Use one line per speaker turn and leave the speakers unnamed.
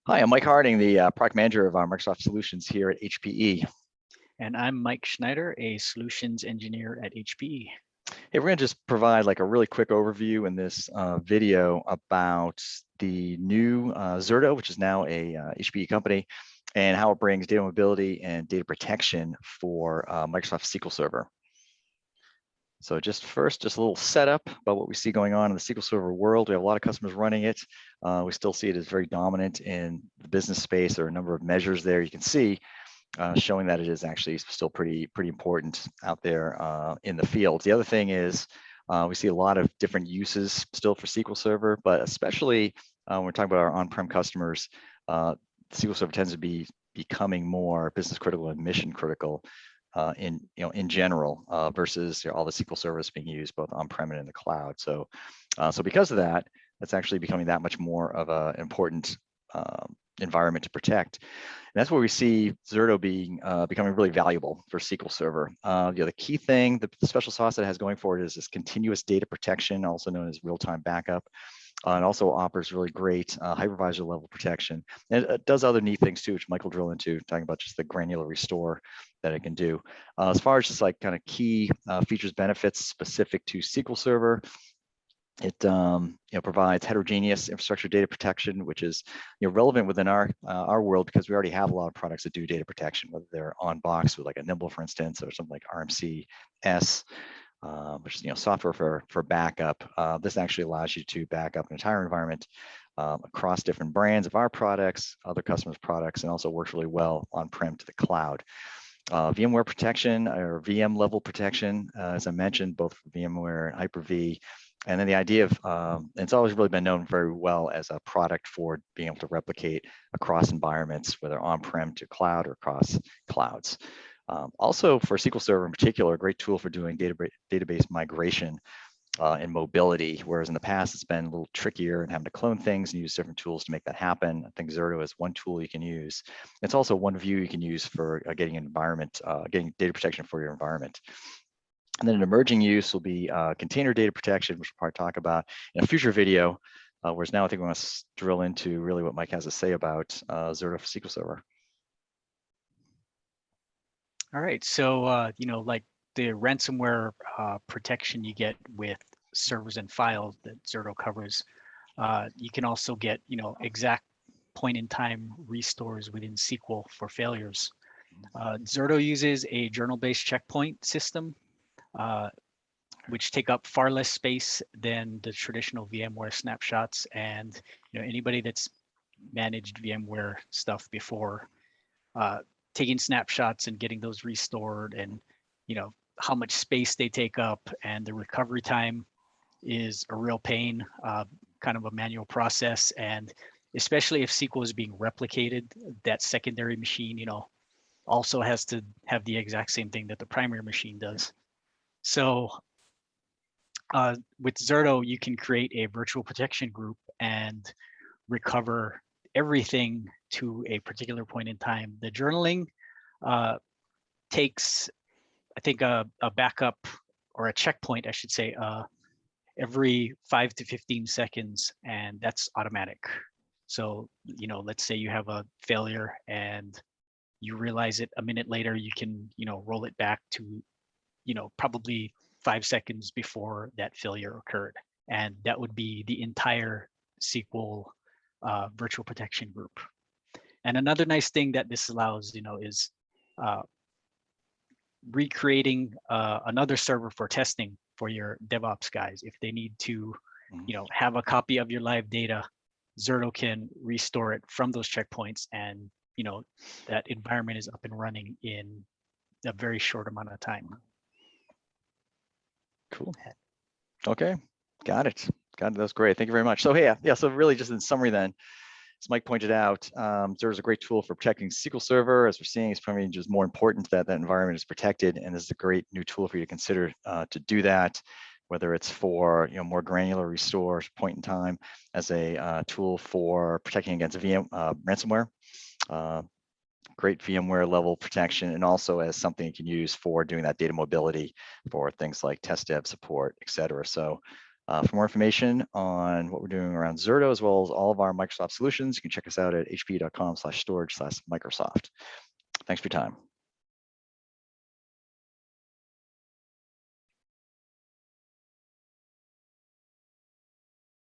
Hi, I'm Mike Harding, the product manager of our Microsoft Solutions here at HPE.
And I'm Mike Schneider, a solutions engineer at HPE.
Hey, we're going to just provide like a really quick overview in this video about the new Zerto, which is now a HPE company, and how it brings data mobility and data protection for Microsoft SQL Server. So just first, just a little setup about what we see going on in the SQL Server world. We have a lot of customers running it. We still see it as very dominant in the business space. There are a number of measures there you can see showing that it is actually still pretty important out there in the field. The other thing is we see a lot of different uses still for SQL Server, but especially when we're talking about our on-prem customers, SQL Server tends to be becoming more business critical and mission critical in general versus all the SQL servers being used both on-prem and in the cloud. So because of that, it's actually becoming that much more of an important environment to protect. And that's where we see Zerto becoming really valuable for SQL Server. The key thing, the special sauce that it has going for it is this continuous data protection, also known as real-time backup. And also offers really great hypervisor level protection. And it does other neat things too, which Mike will drill into, talking about just the granular restore that it can do. As far as just like kind of key features, benefits specific to SQL Server, it provides heterogeneous infrastructure data protection, which is relevant within our world because we already have a lot of products that do data protection, whether they're on box with like a Nimble, for instance, or something like RMCS. Which is software for backup. This actually allows you to back up an entire environment across different brands of our products, other customers' products, and also works really well on-prem to the cloud. VMware protection or VM level protection, as I mentioned, both for VMware and Hyper-V. And then the idea of, it's always really been known very well as a product for being able to replicate across environments, whether on-prem to cloud or across clouds. Also for SQL Server in particular, a great tool for doing database migration and mobility, whereas in the past it's been a little trickier and having to clone things and use different tools to make that happen. I think Zerto is one tool you can use. It's also one view you can use for getting getting data protection for your environment. And then an emerging use will be container data protection, which we'll probably talk about in a future video, whereas now I think we want to drill into really what Mike has to say about Zerto for SQL Server.
All right, so like the ransomware protection you get with servers and files that Zerto covers, you can also get exact point in time restores within SQL for failures. Zerto uses a journal-based checkpoint system, which take up far less space than the traditional VMware snapshots. And anybody that's managed VMware stuff before, taking snapshots and getting those restored and how much space they take up and the recovery time is a real pain, kind of a manual process. And especially if SQL is being replicated, that secondary machine also has to have the exact same thing that the primary machine does. So with Zerto, you can create a virtual protection group and recover everything to a particular point in time. The journaling takes, I think, a backup or a checkpoint, I should say, every 5 to 15 seconds, and that's automatic. So, let's say you have a failure and you realize it a minute later, you can, roll it back to, probably 5 seconds before that failure occurred. And that would be the entire SQL virtual protection group. And another nice thing that this allows, is recreating another server for testing for your DevOps guys. If they need to, have a copy of your live data, Zerto can restore it from those checkpoints, and that environment is up and running in a very short amount of time.
Cool. Okay, got it. That's great. Thank you very much. So hey, yeah. So really, just in summary, then, as Mike pointed out, Zerto is a great tool for protecting SQL Server. As we're seeing, it's probably just more important that that environment is protected, and this is a great new tool for you to consider to do that. Whether it's for more granular restore point in time, as a tool for protecting against ransomware. Great VMware level protection, and also as something you can use for doing that data mobility for things like test dev support, et cetera. So For more information on what we're doing around Zerto, as well as all of our Microsoft solutions, you can check us out at hpe.com/storage/Microsoft. Thanks for your time.